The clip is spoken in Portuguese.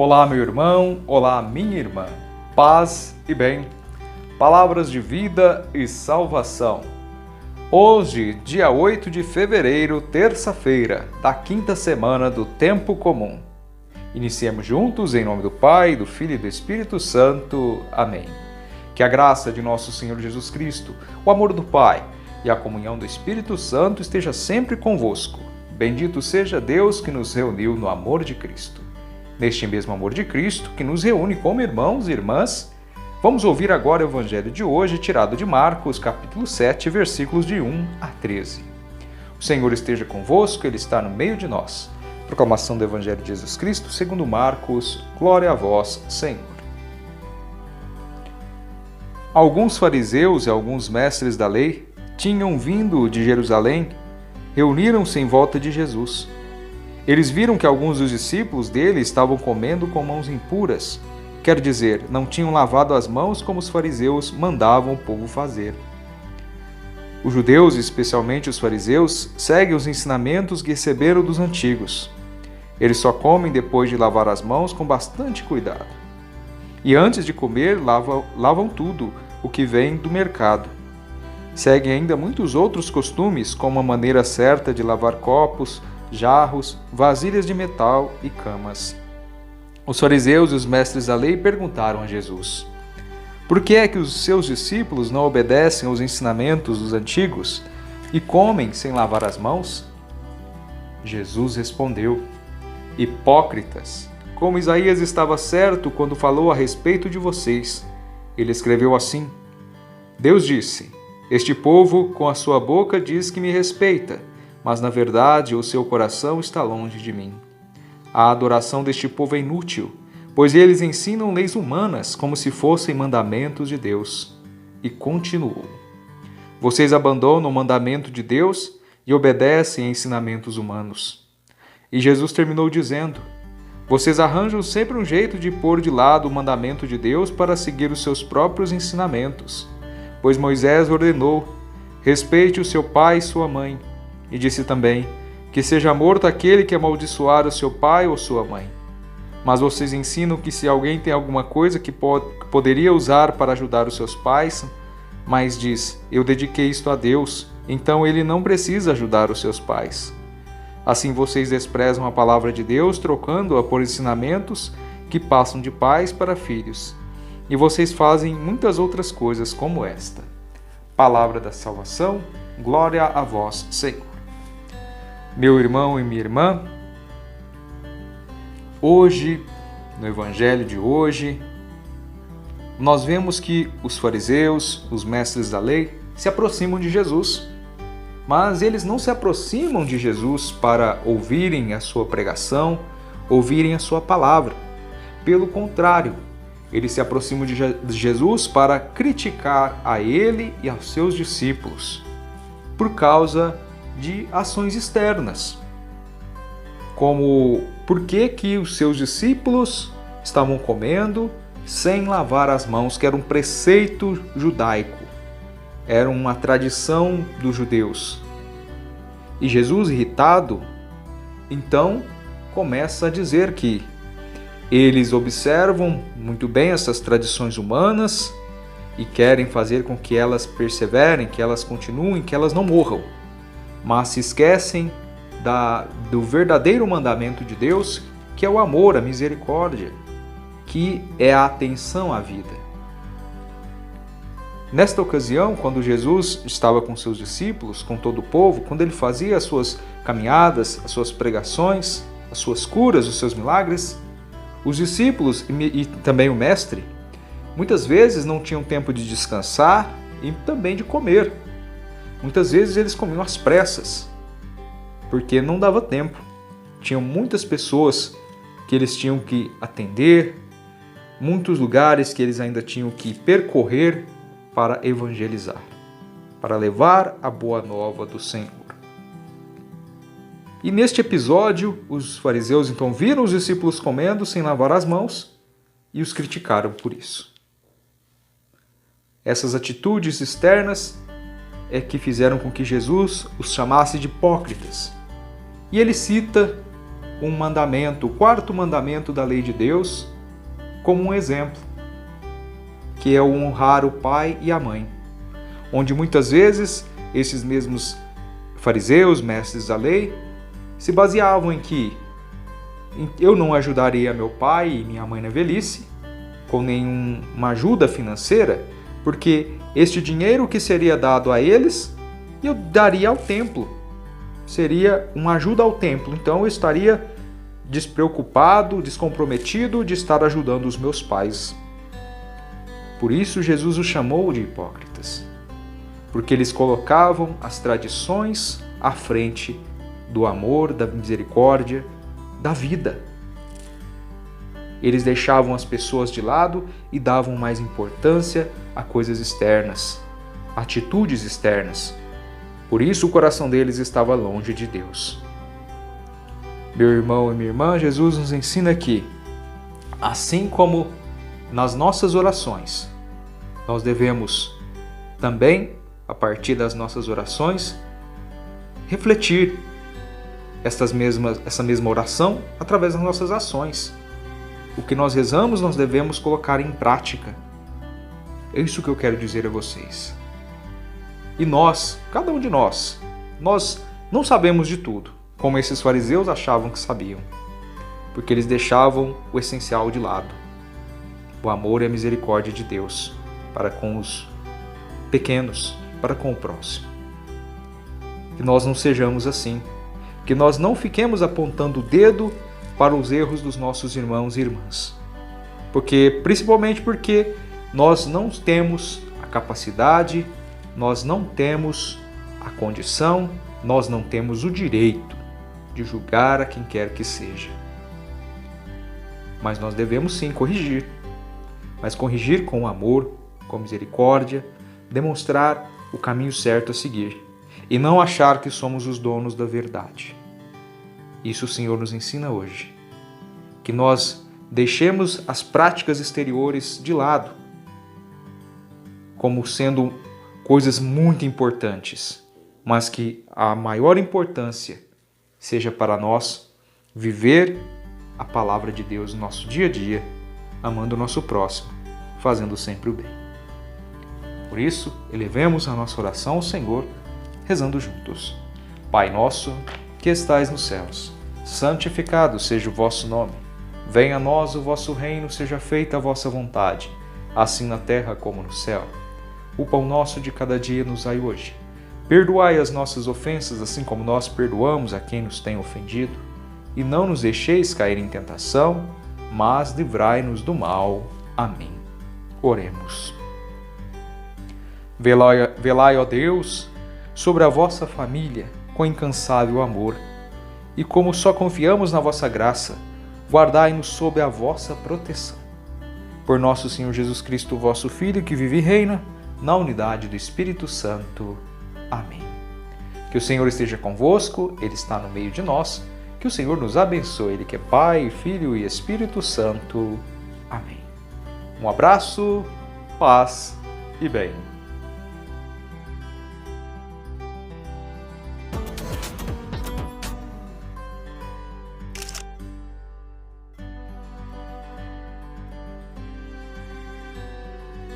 Olá, meu irmão, olá, minha irmã. Paz e bem. Palavras de vida e salvação. Hoje, dia 8 de fevereiro, terça-feira, da quinta semana do Tempo Comum. Iniciemos juntos em nome do Pai, do Filho e do Espírito Santo. Amém. Que a graça de nosso Senhor Jesus Cristo, o amor do Pai e a comunhão do Espírito Santo esteja sempre convosco. Bendito seja Deus que nos reuniu no amor de Cristo. Neste mesmo amor de Cristo, que nos reúne como irmãos e irmãs, vamos ouvir agora o Evangelho de hoje, tirado de Marcos, capítulo 7, versículos de 1 a 13. O Senhor esteja convosco, Ele está no meio de nós. Proclamação do Evangelho de Jesus Cristo, segundo Marcos. Glória a vós, Senhor. Alguns fariseus e alguns mestres da lei tinham vindo de Jerusalém, reuniram-se em volta de Jesus. Eles viram que alguns dos discípulos dele estavam comendo com mãos impuras, quer dizer, não tinham lavado as mãos como os fariseus mandavam o povo fazer. Os judeus, especialmente os fariseus, seguem os ensinamentos que receberam dos antigos. Eles só comem depois de lavar as mãos com bastante cuidado. E antes de comer, lavam tudo o que vem do mercado. Seguem ainda muitos outros costumes, como a maneira certa de lavar copos, jarros, vasilhas de metal e camas. Os fariseus e os mestres da lei perguntaram a Jesus: por que é que os seus discípulos não obedecem aos ensinamentos dos antigos e comem sem lavar as mãos? Jesus respondeu: hipócritas, como Isaías estava certo quando falou a respeito de vocês. Ele escreveu assim: Deus disse: este povo com a sua boca diz que me respeita, mas na verdade o seu coração está longe de mim. A adoração deste povo é inútil, pois eles ensinam leis humanas como se fossem mandamentos de Deus. E continuou: vocês abandonam o mandamento de Deus e obedecem a ensinamentos humanos. E Jesus terminou dizendo: vocês arranjam sempre um jeito de pôr de lado o mandamento de Deus para seguir os seus próprios ensinamentos. Pois Moisés ordenou: respeite o seu pai e sua mãe. E disse também: que seja morto aquele que amaldiçoar o seu pai ou sua mãe. Mas vocês ensinam que se alguém tem alguma coisa que poderia usar para ajudar os seus pais, mas diz: eu dediquei isto a Deus, então ele não precisa ajudar os seus pais. Assim vocês desprezam a palavra de Deus, trocando-a por ensinamentos que passam de pais para filhos. E vocês fazem muitas outras coisas como esta. Palavra da salvação, glória a vós, Senhor. Meu irmão e minha irmã, hoje, no Evangelho de hoje, nós vemos que os fariseus, os mestres da lei, se aproximam de Jesus. Mas eles não se aproximam de Jesus para ouvirem a sua pregação, ouvirem a sua palavra. Pelo contrário, eles se aproximam de Jesus para criticar a ele e aos seus discípulos, por causa de ações externas, como por que os seus discípulos estavam comendo sem lavar as mãos, que era um preceito judaico, era uma tradição dos judeus. E Jesus, irritado, então começa a dizer que eles observam muito bem essas tradições humanas e querem fazer com que elas perseverem, que elas continuem, que elas não morram, mas se esquecem do verdadeiro mandamento de Deus, que é o amor, a misericórdia, que é a atenção à vida. Nesta ocasião, quando Jesus estava com seus discípulos, com todo o povo, quando ele fazia as suas caminhadas, as suas pregações, as suas curas, os seus milagres, os discípulos e também o mestre, muitas vezes não tinham tempo de descansar e também de comer. Muitas vezes eles comiam às pressas, porque não dava tempo. Tinham muitas pessoas que eles tinham que atender, muitos lugares que eles ainda tinham que percorrer para evangelizar, para levar a boa nova do Senhor. E neste episódio, os fariseus então viram os discípulos comendo sem lavar as mãos e os criticaram por isso. Essas atitudes externas é que fizeram com que Jesus os chamasse de hipócritas. E ele cita um mandamento, o quarto mandamento da lei de Deus, como um exemplo, que é o honrar o pai e a mãe, onde muitas vezes esses mesmos fariseus, mestres da lei, se baseavam em que eu não ajudaria meu pai e minha mãe na velhice com nenhuma ajuda financeira, porque este dinheiro que seria dado a eles, eu daria ao templo. Seria uma ajuda ao templo. Então eu estaria despreocupado, descomprometido de estar ajudando os meus pais. Por isso Jesus os chamou de hipócritas, porque eles colocavam as tradições à frente do amor, da misericórdia, da vida. Eles deixavam as pessoas de lado e davam mais importância a coisas externas, atitudes externas. Por isso o coração deles estava longe de Deus. Meu irmão e minha irmã, Jesus nos ensina que, assim como nas nossas orações, nós devemos também, a partir das nossas orações, refletir essa mesma oração através das nossas ações. O que nós rezamos, nós devemos colocar em prática. É isso que eu quero dizer a vocês. E nós, cada um de nós não sabemos de tudo, como esses fariseus achavam que sabiam, porque eles deixavam o essencial de lado, o amor e a misericórdia de Deus para com os pequenos, para com o próximo. Que nós não sejamos assim, que nós não fiquemos apontando o dedo para os erros dos nossos irmãos e irmãs. Principalmente porque nós não temos a capacidade, nós não temos a condição, nós não temos o direito de julgar a quem quer que seja. Mas nós devemos sim corrigir, mas corrigir com amor, com misericórdia, demonstrar o caminho certo a seguir e não achar que somos os donos da verdade. Isso o Senhor nos ensina hoje, que nós deixemos as práticas exteriores de lado, como sendo coisas muito importantes, mas que a maior importância seja para nós viver a palavra de Deus no nosso dia a dia, amando o nosso próximo, fazendo sempre o bem. Por isso, elevemos a nossa oração ao Senhor, rezando juntos. Pai nosso, que estais nos céus, santificado seja o vosso nome. Venha a nós o vosso reino, seja feita a vossa vontade, assim na terra como no céu. O pão nosso de cada dia nos dai hoje. Perdoai as nossas ofensas, assim como nós perdoamos a quem nos tem ofendido. E não nos deixeis cair em tentação, mas livrai-nos do mal. Amém. Oremos. Velai, ó Deus, sobre a vossa família com incansável amor, e como só confiamos na vossa graça, guardai-nos sob a vossa proteção. Por nosso Senhor Jesus Cristo, vosso Filho, que vive e reina, na unidade do Espírito Santo. Amém. Que o Senhor esteja convosco, Ele está no meio de nós. Que o Senhor nos abençoe, Ele que é Pai, Filho e Espírito Santo. Amém. Um abraço, paz e bem.